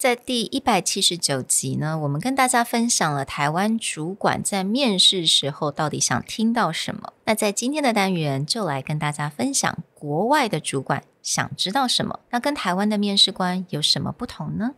在第179集呢，我们跟大家分享了台湾主管在面试时候到底想听到什么。那在今天的单元就来跟大家分享国外的主管想知道什么，那跟台湾的面试官有什么不同呢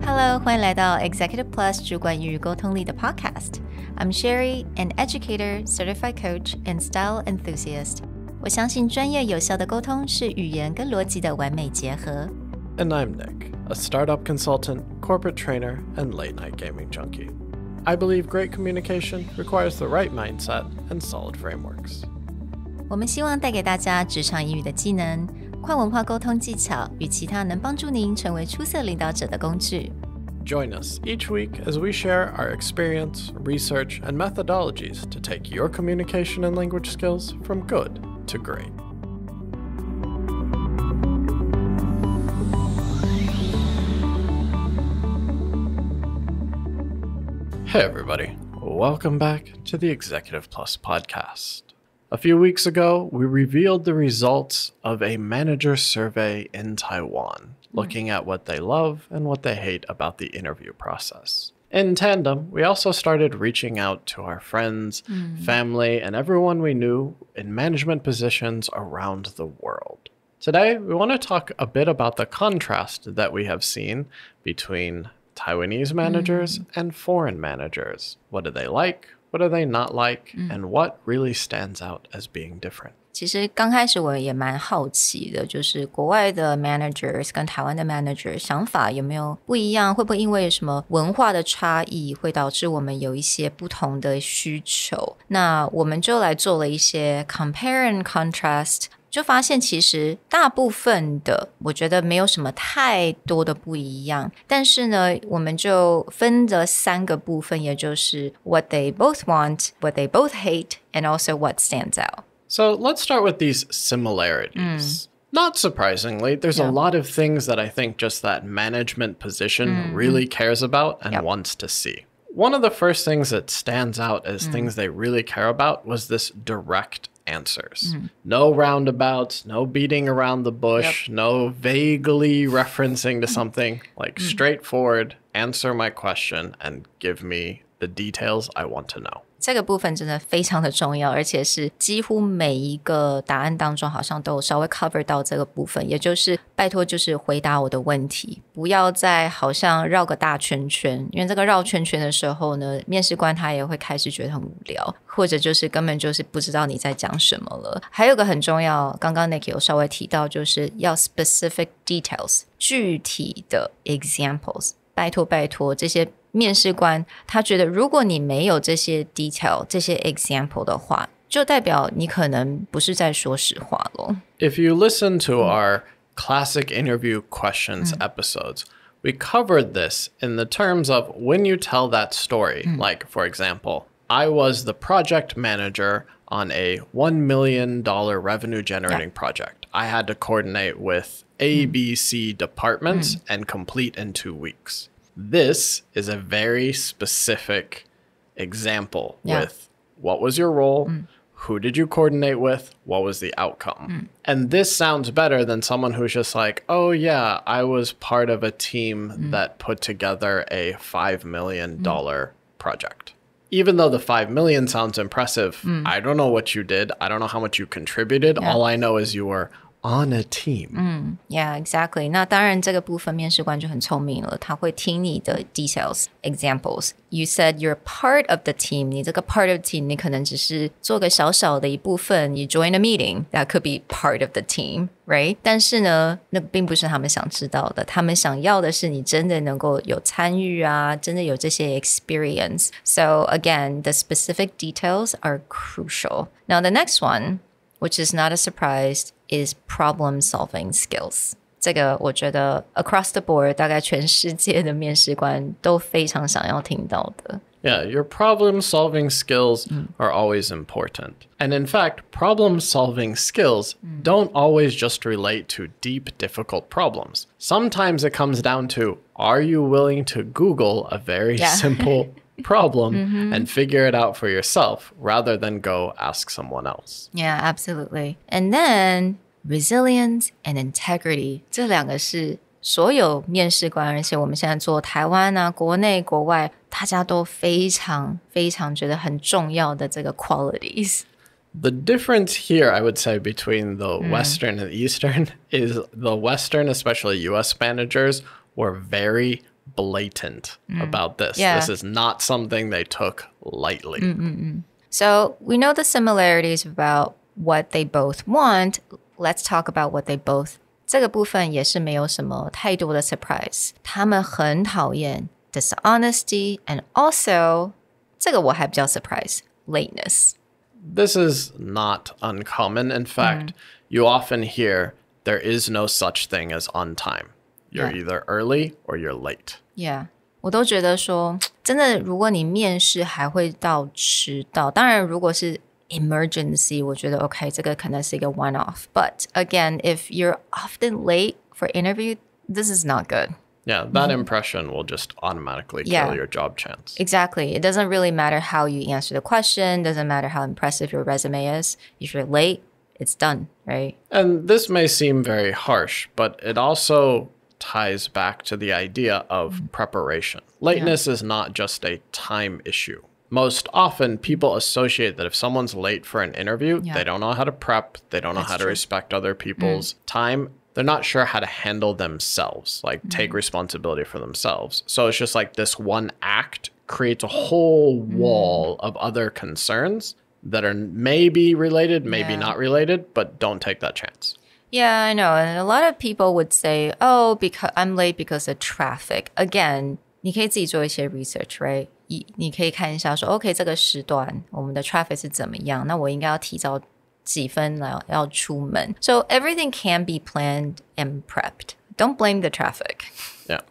？Hello， 欢迎来到 Executive Plus 主管与沟通力的 Podcast。I'm Sherry, an educator, certified coach, and style enthusiast. 我相信专业有效的沟通是语言跟逻辑的完美结合。And I'm Nick, a startup consultant, corporate trainer, and late-night gaming junkie. I believe great communication requires the right mindset and solid frameworks. 我们希望带给大家职场英语的技能、跨文化沟通技巧与其他能帮助您成为出色领导者的工具。Join us each week as we share our experience, research, and methodologies to take your communication and language skills from good to great. Hey everybody, welcome back to the Executive Plus podcast. A few weeks ago, we revealed the results of a manager survey in Taiwan, looking at what they love and what they hate about the interview process. In tandem, we also started reaching out to our friends, family, and everyone we knew in management positions around the world. Today, we want to talk a bit about the contrast that we have seen between Taiwanese managers and foreign managers. What do they like? What do they not like? And what really stands out as being different? 其实刚开始我也蛮好奇的，就是国外的 managers 跟台湾的 manager 想法有没有不一样，会不会因为什么文化的差异会导致我们有一些不同的需求。那我们就来做了一些 compare and contrast，就发现其实大部分的我觉得没有什么太多的不一样，但是呢我们就分了3个部分，也就是 what they both want, what they both hate, and also what stands out. So let's start with these similarities. Not surprisingly, there's a lot of things that I think just that management position really cares about and wants to see. One of the first things that stands out as things they really care about was this direct answers. No roundabouts, no beating around the bush, no vaguely referencing to something, like straightforward, answer my question and give me the details I want to know. 这个部分真的非常的重要，而且是几乎每一个答案当中好像都有稍微 cover 到这个部分，也就是拜托就是回答我的问题，不要再好像绕个大圈圈，因为这个绕圈圈的时候呢，面试官他也会开始觉得很无聊，或者就是根本就是不知道你在讲什么了。还有个很重要，刚刚 Nick 有稍微提到，就是要 specific details， 具体的 examples， 拜托这些面试官他觉得如果你没有这些 detail 这些 example 的话，就代表你可能不是在说实话咯。 If you listen to our classic interview questions episodes, we covered this in the terms of when you tell that story. Like, for example, I was the project manager on a $1 million revenue generating project. I had to coordinate with A, B, C departments and complete in 2 weeks. This is a very specific example with what was your role, who did you coordinate with, what was the outcome. And this sounds better than someone who's just like, oh yeah, I was part of a team that put together a $5 million project. Even though the $5 million sounds impressive, I don't know what you did. I don't know how much you contributed. All I know is you were on a team. Yeah, exactly. 那当然这个部分面试官就很聪明了，他会听你的 details, examples. You said you're part of the team. 你这个 part of the team, 你可能只是做个小小的一部分。You join a meeting, that could be part of the team, right? 但是呢，那并不是他们想知道的。他们想要的是你真的能够有参与啊，真的有这些 experience. So again, the specific details are crucial. Now the next one, which is not a surprise, is problem-solving skills. 这个我觉得 across the board 大概全世界的面试官都非常想要听到的。Yeah, your problem-solving skills are always important. And in fact, problem-solving skills don't always just relate to deep, difficult problems. Sometimes it comes down to, are you willing to Google a very simple problem and figure it out for yourself rather than go ask someone else. Yeah, absolutely. And then resilience and integrity 这两个是所有面试官，而且我们现在做台湾啊，国内国外，大家都非常非常觉得很重要的这个 qualities. The difference here, I would say, between the Western and Eastern is the Western, especially US managers, were very blatant about this. Yeah. This is not something they took lightly. So we know the similarities about what they both want. Let's talk about what they both 这个部分也是没有什么太多的 surprise. 他们很讨厌 dishonesty and also 这个我还比较 surprise, lateness. This is not uncommon. In fact, you often hear there is no such thing as on time. You're either early or you're late. Yeah. 我都觉得说真的如果你面试还会到迟到当然如果是 emergency 我觉得 OK 这个可能是一个 one off but again if you're often late for interview this is not good. Yeah, that impression will just automatically kill your job chance. Exactly. It doesn't really matter how you answer the question, doesn't matter how impressive your resume is. If you're late, it's done, right? And this may seem very harsh, but it also ties back to the idea of preparation. Lateness is not just a time issue. Most often, people associate that if someone's late for an interview, they don't know how to prep, they don't know how to respect other people's time. They're not sure how to handle themselves, like take responsibility for themselves. So it's just like this one act creates a whole wall of other concerns that are maybe related, maybe not related, but don't take that chance. Yeah, I know. And a lot of people would say, oh, because I'm late because of traffic. Again, 你可以自己做一些 research, right? 你可以看一下说 OK 这个时段我们的 traffic 是怎么样那我应该要提早几分要出门 So everything can be planned and prepped. Don't blame the traffic. Yeah.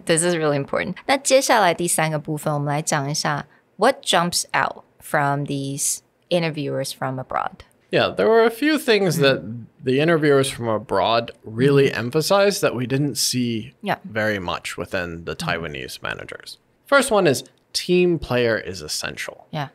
This is really important. 那接下来第三个部分我们来讲一下 What jumps out from these interviewers from abroad? Yeah, there were a few things that the interviewers from abroad really emphasized that we didn't see very much within the Taiwanese managers. First one is team player is essential. Yeah.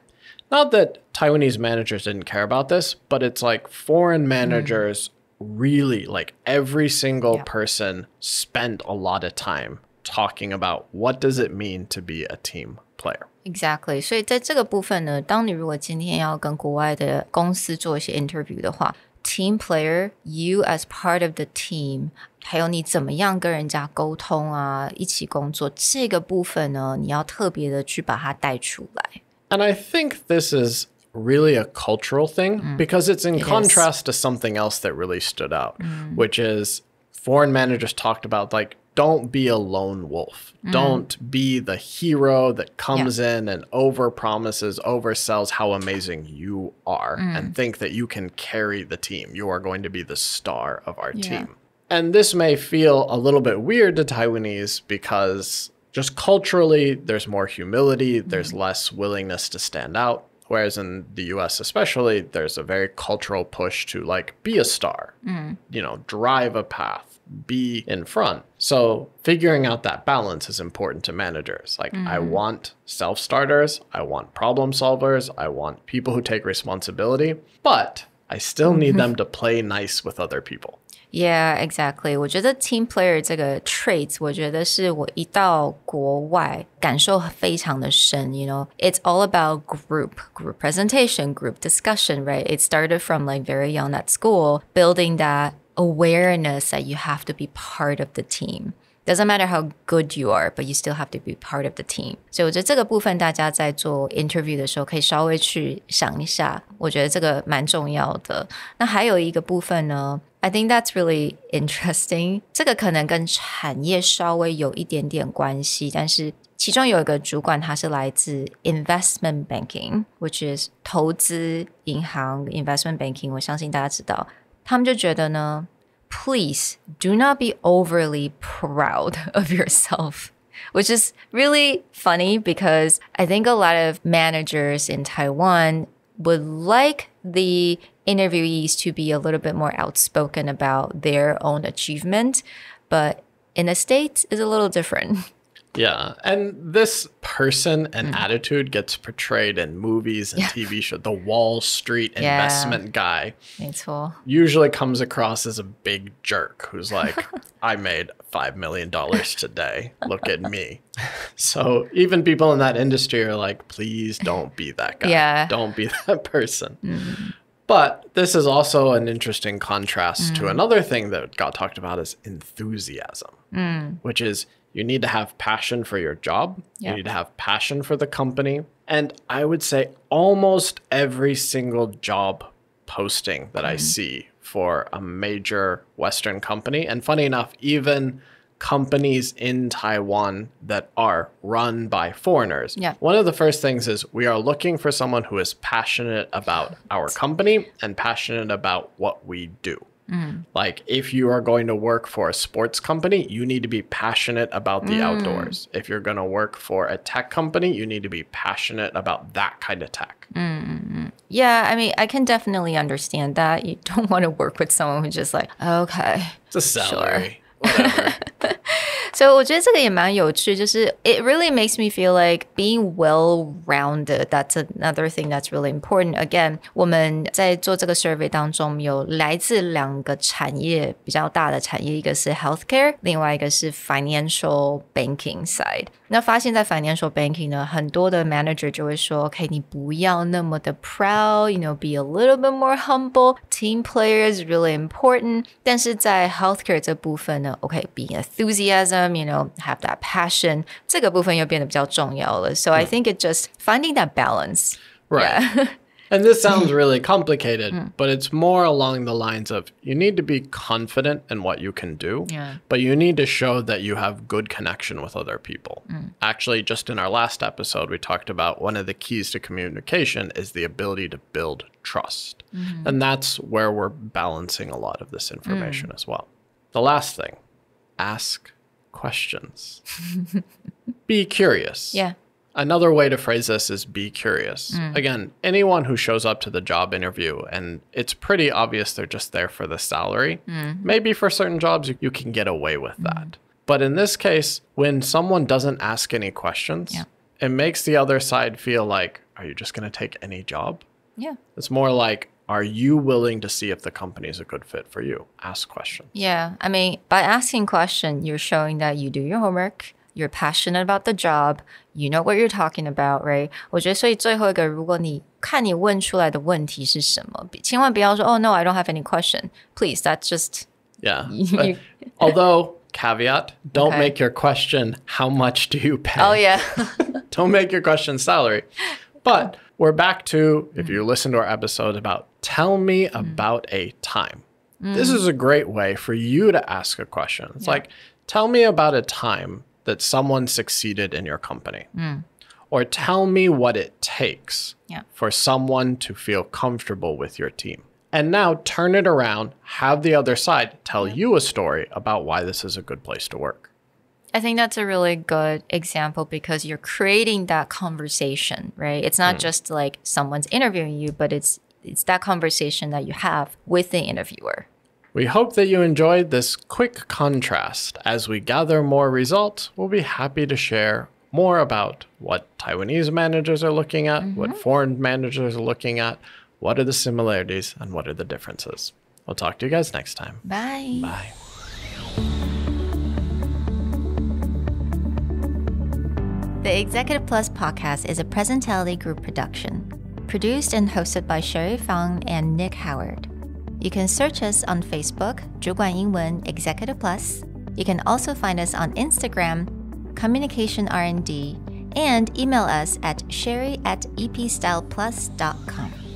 Not that Taiwanese managers didn't care about this, but it's like foreign managers really, like every single person spent a lot of time talking about what does it mean to be a team player. Exactly. 所以在这个部分呢，当你如果今天要跟国外的公司做一些 interview 的话 team player, you as part of the team, 还有你怎么样跟人家沟通啊，一起工作，这个部分呢，你要特别的去把它带出来。And I think this is really a cultural thing because it's in contrast to something else that really stood out, which is foreign managers talked about like, don't be a lone wolf. Don't be the hero that comes in and overpromises, oversells how amazing you are and think that you can carry the team. You are going to be the star of our team. And this may feel a little bit weird to Taiwanese because just culturally, there's more humility, there's less willingness to stand out. Whereas in the US especially, there's a very cultural push to like be a star, you know, drive a path, be in front. So figuring out that balance is important to managers. Like I want self-starters, I want problem solvers, I want people who take responsibility, but I still need them to play nice with other people. Yeah, exactly. 我觉得 team player 这个 traits 我觉得是我一到国外感受非常的深 you know, it's all about group presentation, group discussion, right? It started from like very young at school, building that awareness that you have to be part of the team. Doesn't matter how good you are, but you still have to be part of the team. 所以我觉得这个部分大家在做 interview 的时候可以稍微去想一下，我觉得这个蛮重要的。那还有一个部分呢 I think that's really interesting. 这个可能跟产业稍微有一点点关系，但是其中有一个主管他是来自 investment banking, which is 投资银行 investment banking, 我相信大家知道。他们就觉得呢 Please do not be overly proud of yourself, which is really funny because I think a lot of managers in Taiwan would like the interviewees to be a little bit more outspoken about their own achievement, but in the States, it's a little different. Yeah, and this person and attitude gets portrayed in movies and TV shows. The Wall Street investment guy 没错 usually comes across as a big jerk who's like, I made $5 million today. Look at me. So even people in that industry are like, please don't be that guy. Yeah. Don't be that person. But this is also an interesting contrast to another thing that got talked about is enthusiasm, which is you need to have passion for your job. You need to have passion for the company. And I would say almost every single job posting that I see for a major Western company, and funny enough, even companies in Taiwan that are run by foreigners. Yeah. One of the first things is we are looking for someone who is passionate about our company and passionate about what we do. Like if you are going to work for a sports company, you need to be passionate about the outdoors. If you're going to work for a tech company, you need to be passionate about that kind of tech. Yeah, I mean, I can definitely understand that. You don't want to work with someone who's just like, okay, It's a salary. Whatever. So 我觉得这个也蛮有趣，就是 it really makes me feel like being well-rounded. That's another thing that's really important. Again, 我们在做这个 survey 当中有来自2个产业比较大的产业，一个是 healthcare， 另外一个是 financial banking side。那发现在 financial banking 呢，很多的 manager 就会说 OK 你不要那么的 proud, you know, be a little bit more humble. Team player is really important. 但是在 healthcare 这部分呢 OK, be enthusiasm, you know, have that passion. 这个部分又变得比较重要了。So I think it's just finding that balance. Right. Yeah. And this sounds really complicated, but it's more along the lines of you need to be confident in what you can do, but you need to show that you have good connection with other people. Actually, just in our last episode, we talked about one of the keys to communication is the ability to build trust. And that's where we're balancing a lot of this information as well. The last thing, ask questions. Be curious. Yeah. Another way to phrase this is be curious. Again, anyone who shows up to the job interview and it's pretty obvious they're just there for the salary, maybe for certain jobs you can get away with that. But in this case, when someone doesn't ask any questions, it makes the other side feel like, are you just going to take any job? Yeah. It's more like, are you willing to see if the company is a good fit for you? Ask questions. Yeah. I mean, by asking questions, you're showing that you do your homework. You're passionate about the job. You know what you're talking about, right? 我觉得所以最后一个，如果你看你问出来的问题是什么，千万不要说 Oh no, I don't have any question. Please, that's just Yeah. Although caveat, don't make your question how much do you pay? Oh yeah. Don't make your question salary. But we're back to if you listen to our episode about tell me about a time. This is a great way for you to ask a question. It's like tell me about a time that someone succeeded in your company. Or tell me what it takes for someone to feel comfortable with your team. And now turn it around, have the other side tell you a story about why this is a good place to work. I think that's a really good example because you're creating that conversation, right? It's not just like someone's interviewing you, but it's that conversation that you have with the interviewer. We hope that you enjoyed this quick contrast. As we gather more results, we'll be happy to share more about what Taiwanese managers are looking at, what foreign managers are looking at, what are the similarities, and what are the differences. We'll talk to you guys next time. Bye. Bye. The Executive Plus podcast is a Presentality Group production, produced and hosted by Sherry Fang and Nick Howard. You can search us on Facebook, 主管英文 Executive Plus. You can also find us on Instagram, Communication R&D, and email us at sherry@epstyleplus.com.